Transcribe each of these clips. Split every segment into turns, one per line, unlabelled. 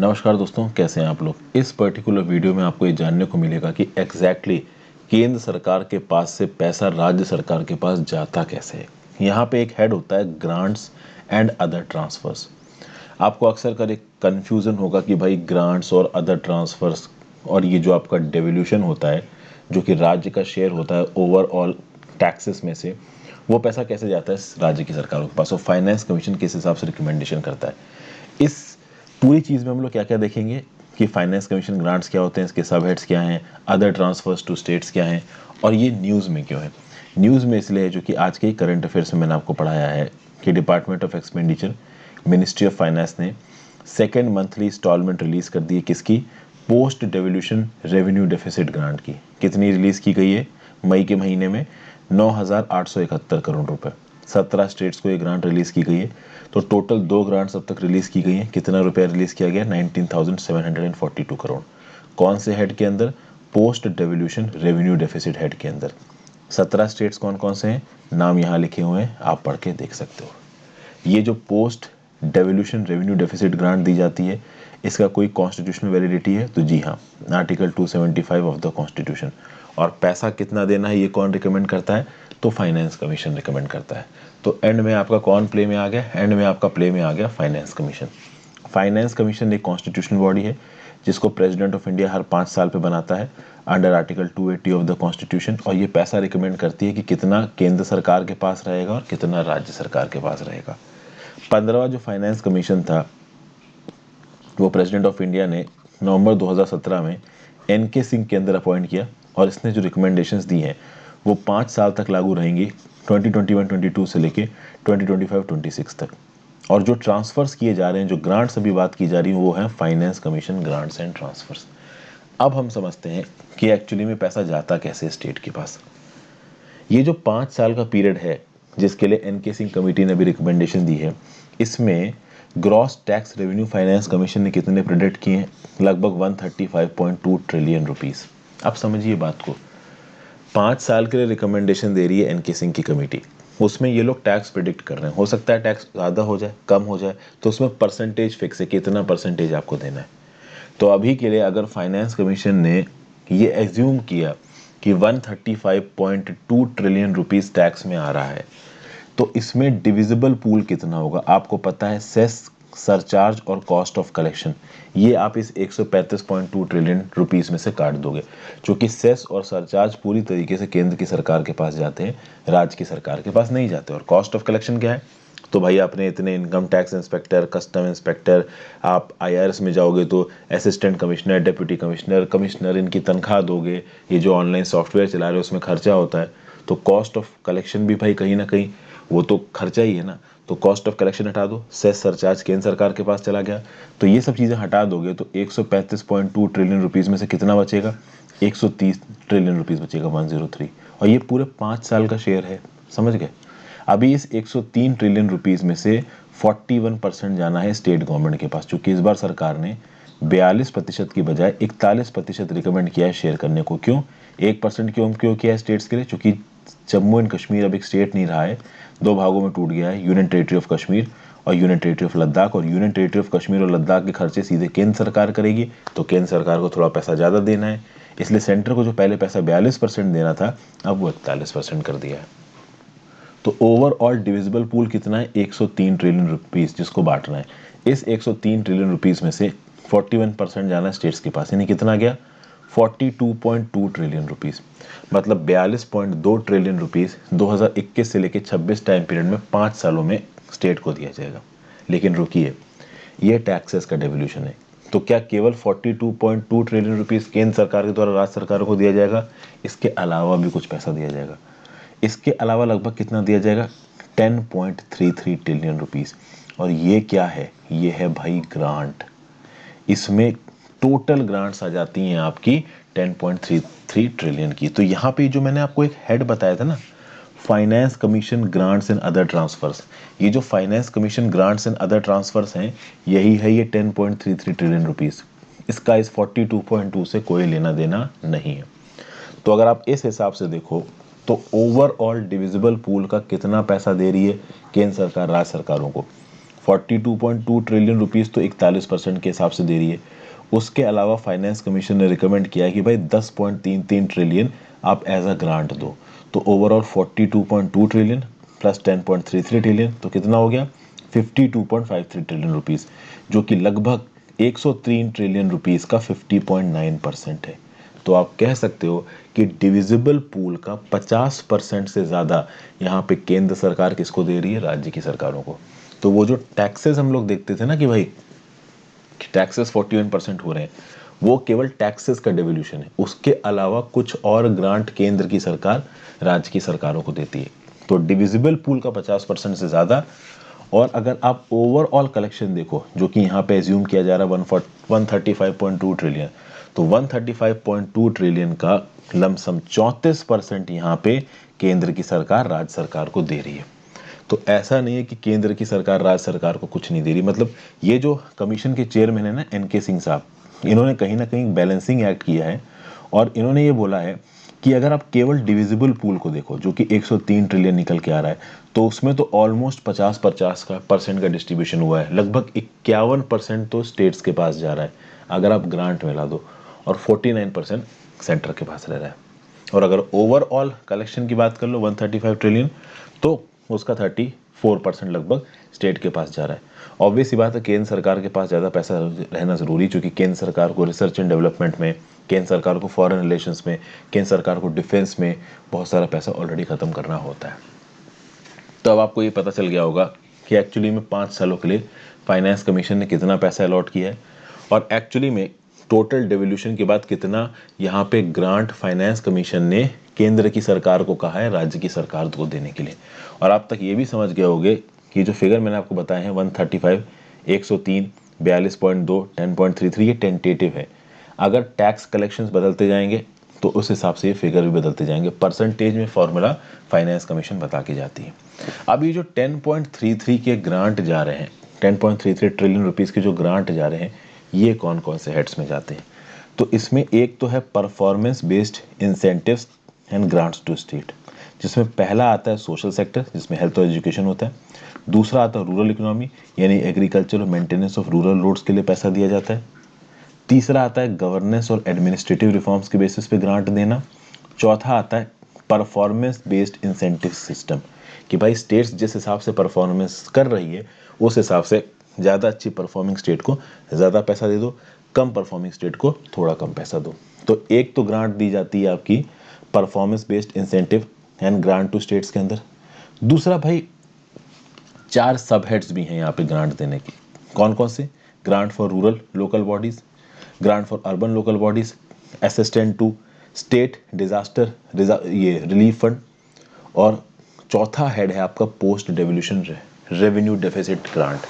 नमस्कार दोस्तों, कैसे हैं आप लोग। इस पर्टिकुलर वीडियो में आपको ये जानने को मिलेगा कि एग्जैक्टली केंद्र सरकार के पास से पैसा राज्य सरकार के पास जाता कैसे है। यहाँ पे एक हेड होता है ग्रांट्स एंड अदर ट्रांसफर्स। आपको अक्सर कर एक कन्फ्यूज़न होगा कि भाई ग्रांट्स और अदर ट्रांसफर्स और ये जो आपका डेवोल्यूशन होता है, जो कि राज्य का शेयर होता है ओवरऑल टैक्सेस में से, वो पैसा कैसे जाता है राज्य की सरकारों के पास और फाइनेंस कमीशन किस हिसाब से रिकमेंडेशन करता है। इस पूरी चीज़ में हम लोग क्या क्या देखेंगे कि फाइनेंस कमीशन ग्रांट्स क्या होते हैं, इसके सब हेड्स क्या हैं, अदर ट्रांसफर्स टू स्टेट्स क्या हैं और ये न्यूज़ में क्यों है। न्यूज़ में इसलिए है जो कि आज के ही करंट अफेयर्स में मैंने आपको पढ़ाया है कि department of expenditure, ministry of finance ने सेकेंड मंथली इंस्टॉलमेंट रिलीज़ कर दी है। किसकी? Post devolution revenue deficit grant की। कितनी रिलीज़ की गई है? मई के महीने में 9,871 करोड़ रुपए। 17 स्टेट्स को ये ग्रांट रिलीज़ की गई है। तो टोटल 2 ग्रांट्स अब तक रिलीज़ की गई हैं। कितना रुपया रिलीज़ किया गया? 19,742 करोड़। कौन से हेड के अंदर? Post devolution revenue deficit head के अंदर। 17 स्टेट्स कौन कौन से हैं, नाम यहाँ लिखे हुए हैं, आप पढ़ के देख सकते हो। ये जो post devolution revenue deficit grant दी जाती है, इसका कोई कॉन्स्टिट्यूशनल वैलिडिटी है? तो जी हाँ, आर्टिकल 275 ऑफ द कॉन्स्टिट्यूशन। और पैसा कितना देना है ये कौन रिकमेंड करता है? तो फाइनेंस कमीशन रिकमेंड करता है। तो एंड में आपका कौन प्ले में आ गया? एंड में आपका प्ले में आ गया फाइनेंस कमीशन। फाइनेंस कमीशन एक कॉन्स्टिट्यूशनल बॉडी है जिसको प्रेसिडेंट ऑफ इंडिया हर 5 साल पे बनाता है under article 280 of the constitution. और ये पैसा रिकमेंड करती है कि कितना केंद्र सरकार के पास रहेगा और कितना राज्य सरकार के पास रहेगा। 15वां जो फाइनेंस कमीशन था वो प्रेसिडेंट ऑफ इंडिया ने नवंबर 2017 में एनके सिंह के अंदर अपॉइंट किया और इसने जो रिकमेंडेशंस दी हैं वो 5 साल तक लागू रहेंगी, 2021-22 से लेके 2025-26 तक। और जो ट्रांसफर्स किए जा रहे हैं, जो ग्रांट्स अभी बात की जा रही है, वो है finance commission grants and transverse. अब हम समझते हैं कि एक्चुअली में पैसा जाता कैसे स्टेट के पास। ये जो 5 साल का पीरियड है जिसके लिए एनके सिंह कमेटी ने भी रिकमेंडेशन दी है, इसमें gross tax revenue finance commission ने कितने प्रेडिक्ट किए हैं? लगभग 135.2 ट्रिलियन रुपीस। अब समझिए बात को। 5 साल के लिए रिकमेंडेशन दे रही है एनके सिंह की कमेटी। उसमें ये लोग टैक्स प्रिडिक्ट कर रहे हैं। हो सकता है टैक्स ज़्यादा हो जाए, कम हो जाए, तो उसमें परसेंटेज फिक्स है, कितना परसेंटेज आपको देना है। तो अभी के लिए अगर फाइनेंस कमीशन ने ये एज्यूम किया कि 135.2 ट्रिलियन रुपीस टैक्स में आ रहा है, तो इसमें डिविजिबल पूल कितना होगा? आपको पता है, सेस, सरचार्ज और कॉस्ट ऑफ कलेक्शन, ये आप इस 135.2 ट्रिलियन रुपीस में से काट दोगे। क्योंकि सेस और सरचार्ज पूरी तरीके से केंद्र की सरकार के पास जाते हैं, राज्य की सरकार के पास नहीं जाते। और कॉस्ट ऑफ कलेक्शन क्या है? तो भाई आपने इतने income tax inspector, custom inspector, आप आईआरएस में जाओगे तो assistant commissioner, deputy commissioner, commissioner, इनकी तनख्वाह दोगे। ये जो ऑनलाइन सॉफ्टवेयर चला रहे हो उसमें खर्चा होता है। तो कॉस्ट ऑफ कलेक्शन भी भाई कहीं ना कहीं वो तो खर्चा ही है ना। तो कॉस्ट ऑफ कलेक्शन हटा दो, सेस सरचार्ज केंद्र सरकार के पास चला गया। तो ये सब चीज़ें हटा दोगे तो 135.2 ट्रिलियन रुपीज़ में से कितना बचेगा? 130 ट्रिलियन रुपीज़ बचेगा, 103। और ये पूरे 5 साल का शेयर है, समझ गए। अभी इस 103 ट्रिलियन रुपीज़ में से 41% जाना है स्टेट गवर्नमेंट के पास, चूंकि इस बार सरकार ने 42% की बजाय 41% रिकमेंड किया है शेयर करने को। क्यों 1% क्यों किया है स्टेट्स के लिए? चूंकि जम्मू एंड कश्मीर अब एक स्टेट नहीं रहा है, 2 भागों में टूट गया है, यूनियन टेरिटरी ऑफ कश्मीर और यूनियन टेरिटरी ऑफ लद्दाख। और यूनियन टेरिटरी ऑफ कश्मीर और लद्दाख के खर्चे सीधे केंद्र सरकार करेगी, तो केंद्र सरकार को थोड़ा पैसा ज़्यादा देना है। इसलिए सेंटर को जो पहले पैसा 42% देना था, अब वो 41% कर दिया है। तो ओवरऑल डिविजिबल पूल कितना है? 103 ट्रिलियन रुपीस जिसको बांटना है। इस 103 ट्रिलियन रुपीस में से 41% जाना स्टेट्स के पास, यानी कितना गया? 42.2 ट्रिलियन रुपीस। मतलब 42.2 ट्रिलियन रुपीस 2021 से लेकर 26 टाइम पीरियड में 5 सालों में स्टेट को दिया जाएगा। लेकिन रुकिए, ये टैक्सेस का डेवोल्यूशन है। तो क्या केवल 42.2 ट्रिलियन रुपीस केंद्र सरकार के द्वारा राज्य सरकार को दिया जाएगा? इसके अलावा भी कुछ पैसा दिया जाएगा। इसके अलावा लगभग कितना दिया जाएगा? 10.33 ट्रिलियन रुपीस। और ये क्या है? ये है भाई ग्रांट। इसमें टोटल ग्रांट्स आ जाती हैं आपकी 10.33 ट्रिलियन की। तो यहाँ पे जो मैंने आपको एक हेड बताया था ना, finance commission grants and other transfers, ये जो finance commission grants and other transfers हैं, यही है ये 10.33 ट्रिलियन रुपीस। इसका इस 42.2 से कोई लेना देना नहीं है। तो अगर आप इस हिसाब से देखो तो ओवरऑल डिविजिबल पूल का कितना पैसा दे रही है केंद्र सरकार राज्य सरकारों को? 42.2 ट्रिलियन रुपीस तो 41% के हिसाब से दे रही है। उसके अलावा फाइनेंस कमीशन ने रिकमेंड किया है कि भाई 10.33 ट्रिलियन आप एज अ ग्रांट दो। तो ओवरऑल 42.2 ट्रिलियन प्लस 10.33 ट्रिलियन तो कितना हो गया 52.53 ट्रिलियन रुपीस, जो कि लगभग 103 ट्रिलियन रुपीस का 50.9% है। तो आप कह सकते हो कि डिविजिबल पूल का 50% से ज़्यादा यहाँ पे केंद्र सरकार किसको दे रही है, राज्य की सरकारों को। तो वो जो टैक्सेस हम लोग देखते थे ना कि भाई टैक्सेस 41% हो रहे हैं, वो केवल टैक्सेस का डेवल्यूशन है। उसके अलावा कुछ और ग्रांट केंद्र की सरकार राज्य की सरकारों को देती है। तो डिविजिबल पूल का 50% से ज़्यादा। और अगर आप ओवरऑल कलेक्शन देखो, जो कि यहाँ पे एज्यूम किया जा रहा है 135.2 ट्रिलियन, तो 135.2 ट्रिलियन का लमसम 34% यहाँ पे केंद्र की सरकार राज्य सरकार को दे रही है। तो ऐसा नहीं है कि केंद्र की सरकार राज्य सरकार को कुछ नहीं दे रही। मतलब ये जो कमीशन के चेयरमैन है ना NK सिंह साहब, इन्होंने कहीं ना कहीं बैलेंसिंग एक्ट किया है और इन्होंने ये बोला है कि अगर आप केवल डिविजिबल पूल को देखो जो कि 103 ट्रिलियन निकल के आ रहा है, तो उसमें तो ऑलमोस्ट 50-50 का परसेंट का डिस्ट्रीब्यूशन हुआ है। लगभग 51% तो स्टेट्स के पास जा रहा है अगर आप ग्रांट मिला दो, और 49% सेंटर के पास रह रहा है। और अगर ओवरऑल कलेक्शन की बात कर लो 135 ट्रिलियन, तो उसका 34% लगभग स्टेट के पास जा रहा है। ऑब्वियस ही बात है केंद्र सरकार के पास ज़्यादा पैसा रहना ज़रूरी, क्योंकि केंद्र सरकार को रिसर्च एंड डेवलपमेंट में, केंद्र सरकार को फॉरेन रिलेशंस में, केंद्र सरकार को डिफेंस में बहुत सारा पैसा ऑलरेडी ख़त्म करना होता है। तो अब आपको ये पता चल गया होगा कि एक्चुअली में 5 सालों के लिए फाइनेंस कमीशन ने कितना पैसा अलॉट किया है, और एक्चुअली में टोटल डेवल्यूशन के बाद कितना यहाँ पे ग्रांट फाइनेंस कमीशन ने केंद्र की सरकार को कहा है राज्य की सरकार को देने के लिए। और आप तक ये भी समझ गए होंगे कि जो फिगर मैंने आपको बताए हैं 135, 103, 42.2, 10.33 ये टेंटेटिव है। अगर टैक्स कलेक्शंस बदलते जाएंगे तो उस हिसाब से ये फिगर भी बदलते जाएंगे। परसेंटेज में फॉर्मूला फाइनेंस कमीशन बता के जाती है। अब ये जो 10.33 के ग्रांट जा रहे हैं, 10.33 ट्रिलियन रुपीस के जो ग्रांट जा रहे हैं, ये कौन कौन से हेड्स में जाते हैं? तो इसमें एक तो है performance based incentives and grants to state, जिसमें पहला आता है सोशल सेक्टर, जिसमें हेल्थ और एजुकेशन होता है। दूसरा आता है रूरल इकोनॉमी, यानी एग्रीकल्चर और मेंटेनेंस ऑफ रूरल रोड्स के लिए पैसा दिया जाता है। तीसरा आता है गवर्नेंस और एडमिनिस्ट्रेटिव रिफॉर्म्स के बेसिस पे ग्रांट देना। चौथा आता है परफॉर्मेंस बेस्ड इंसेंटिव सिस्टम, कि भाई स्टेट्स जिस हिसाब से परफॉर्मेंस कर रही है उस हिसाब से ज़्यादा अच्छी परफॉर्मिंग स्टेट को ज़्यादा पैसा दे दो, कम परफॉर्मिंग स्टेट को थोड़ा कम पैसा दो। तो एक तो ग्रांट दी जाती है आपकी performance based incentive and grant to states के अंदर। दूसरा भाई 4 सब हेड्स भी हैं यहाँ पे ग्रांट देने की। कौन कौन से? Grant for rural local bodies, grant for urban local bodies, assistant to state disaster ये रिलीफ फंड, और चौथा हेड है आपका post devolution revenue deficit grant.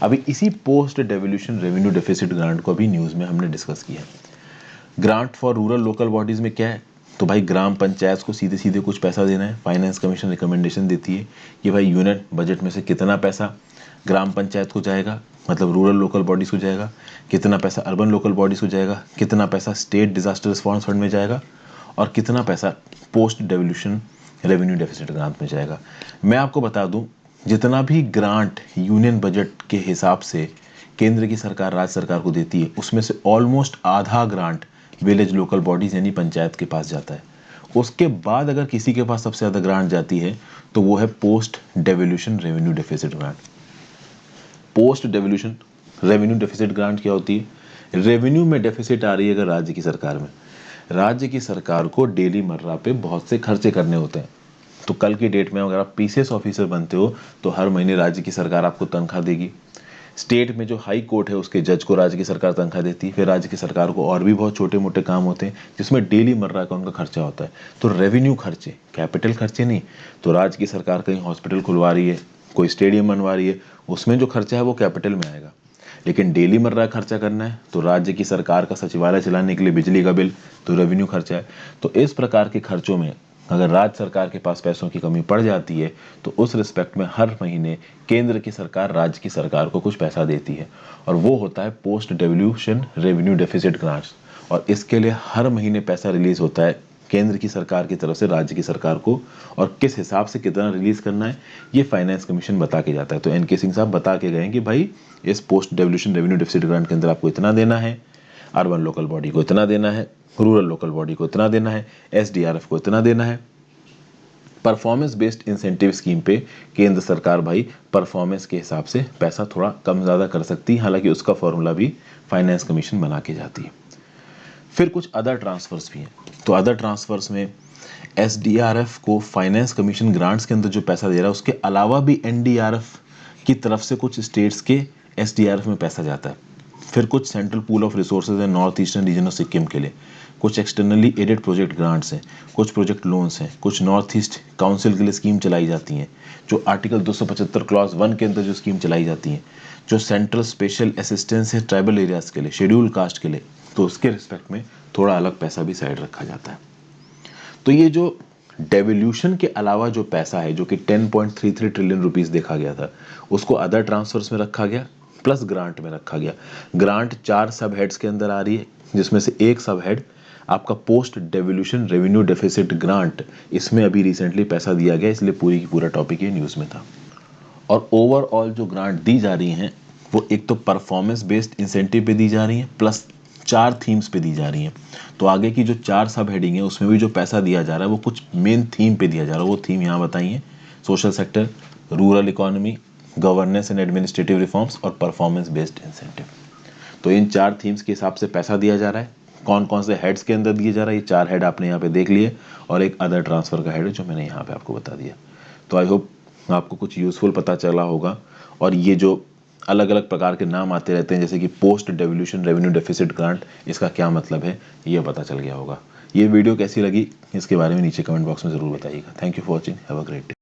अभी इसी post devolution revenue deficit grant को अभी न्यूज़ में हमने डिस्कस किया। Grant for rural local bodies में क्या है? तो भाई ग्राम पंचायत को सीधे सीधे कुछ पैसा देना है। फाइनेंस कमीशन रिकमेंडेशन देती है कि भाई यूनियन बजट में से कितना पैसा ग्राम पंचायत को जाएगा, मतलब रूरल लोकल बॉडीज़ को जाएगा, कितना पैसा अर्बन लोकल बॉडीज़ को जाएगा, कितना पैसा स्टेट डिजास्टर रिस्पॉन्स फंड में जाएगा, और कितना पैसा post devolution revenue deficit grant में जाएगा। मैं आपको बता दूं, जितना भी ग्रांट यूनियन बजट के हिसाब से केंद्र की सरकार राज्य सरकार को देती है, उसमें से ऑलमोस्ट आधा ग्रांट विलेज लोकल बॉडीज यानी पंचायत के पास जाता है। उसके बाद अगर किसी के पास सबसे ज़्यादा ग्रांट जाती है तो वो है post devolution revenue deficit grant. Post devolution revenue deficit grant क्या होती है? रेवेन्यू में डेफिसिट आ रही है अगर राज्य की सरकार में, राज्य की सरकार को डेली मर्रा पे बहुत से खर्चे करने होते हैं। तो कल की डेट में अगर आप PCS ऑफिसर बनते हो तो हर महीने राज्य की सरकार आपको तनख्वाह देगी। स्टेट में जो हाई कोर्ट है उसके जज को राज्य की सरकार तनख्वाह देती है। फिर राज्य की सरकार को और भी बहुत छोटे मोटे काम होते हैं जिसमें डेली मर्रा का उनका खर्चा होता है। तो रेवेन्यू खर्चे, कैपिटल खर्चे नहीं। तो राज्य की सरकार कहीं हॉस्पिटल खुलवा रही है, कोई स्टेडियम बनवा रही है, उसमें जो खर्चा है वो कैपिटल में आएगा। लेकिन डेली मर्रा खर्चा करना है तो राज्य की सरकार का सचिवालय चलाने के लिए बिजली का बिल, तो रेवेन्यू खर्चा है। तो इस प्रकार के खर्चों में अगर राज्य सरकार के पास पैसों की कमी पड़ जाती है तो उस रिस्पेक्ट में हर महीने केंद्र की सरकार राज्य की सरकार को कुछ पैसा देती है, और वो होता है post devolution revenue deficit grants. और इसके लिए हर महीने पैसा रिलीज होता है केंद्र की सरकार की तरफ से राज्य की सरकार को, और किस हिसाब से कितना रिलीज करना है ये फाइनेंस कमीशन बता के जाता है। तो एनके सिंह साहब बता के गए कि भाई इस post devolution revenue deficit grant के अंदर आपको इतना देना है, अर्बन लोकल बॉडी को इतना देना है, रूरल लोकल बॉडी को इतना देना है, एसडीआरएफ को इतना देना है। परफॉर्मेंस बेस्ड इंसेंटिव स्कीम पे केंद्र सरकार भाई परफॉर्मेंस के हिसाब से पैसा थोड़ा कम ज़्यादा कर सकती है, हालांकि उसका फॉर्मूला भी फाइनेंस कमीशन बना के जाती है। फिर कुछ अदर ट्रांसफर्स भी हैं। तो अदर ट्रांसफर्स में एसडीआरएफ को फाइनेंस कमीशन ग्रांट्स के अंदर जो पैसा दे रहा है उसके अलावा भी एनडीआरएफ की तरफ से कुछ स्टेट्स के एसडीआरएफ में पैसा जाता है। फिर कुछ सेंट्रल पूल ऑफ रिसोर्सेज है north eastern region of Sikkim के लिए, कुछ एक्सटर्नली एडेड प्रोजेक्ट ग्रांट्स हैं, कुछ प्रोजेक्ट लोन्स हैं, कुछ नॉर्थ ईस्ट काउंसिल के लिए स्कीम चलाई जाती हैं, जो आर्टिकल 275 क्लॉज 1 के अंदर जो स्कीम चलाई जाती हैं, जो सेंट्रल स्पेशल असिस्टेंस है ट्राइबल एरियाज के लिए, शेड्यूल कास्ट के लिए, तो उसके रिस्पेक्ट में थोड़ा अलग पैसा भी साइड रखा जाता है। तो ये जो डेवोल्यूशन के अलावा जो पैसा है जो कि 10.33 ट्रिलियन रुपीस देखा गया था, उसको अदर ट्रांसफर्स में रखा गया प्लस ग्रांट में रखा गया। ग्रांट 4 सब हेड्स के अंदर आ रही है, जिसमें से एक सब हेड आपका post devolution revenue deficit grant, इसमें अभी रिसेंटली पैसा दिया गया, इसलिए पूरी की पूरा टॉपिक ये न्यूज़ में था। और ओवरऑल जो ग्रांट दी जा रही हैं वो एक तो परफॉर्मेंस बेस्ड इंसेंटिव पे दी जा रही हैं प्लस 4 थीम्स पे दी जा रही हैं। तो आगे की जो 4 सब हेडिंग है उसमें भी जो पैसा दिया जा रहा है वो कुछ मेन थीम पे दिया जा रहा है। वो थीम यहाँ बताइए, social sector, rural economy, governance and administrative reforms और परफॉर्मेंस बेस्ड इंसेंटिव। तो इन 4 थीम्स के हिसाब से पैसा दिया जा रहा है। कौन कौन से हेड्स के अंदर दिया जा रहा है, ये 4 हेड आपने यहाँ पे देख लिए, और एक अदर ट्रांसफर का हेड है जो मैंने यहाँ पे आपको बता दिया। तो आई होप आपको कुछ यूजफुल पता चला होगा। और ये जो अलग अलग प्रकार के नाम आते रहते हैं जैसे कि post devolution revenue deficit grant, इसका क्या मतलब है ये पता चल गया होगा। ये वीडियो कैसी लगी इसके बारे में नीचे कमेंट बॉक्स में ज़रूर बताइएगा। Thank you for watching, have a great day.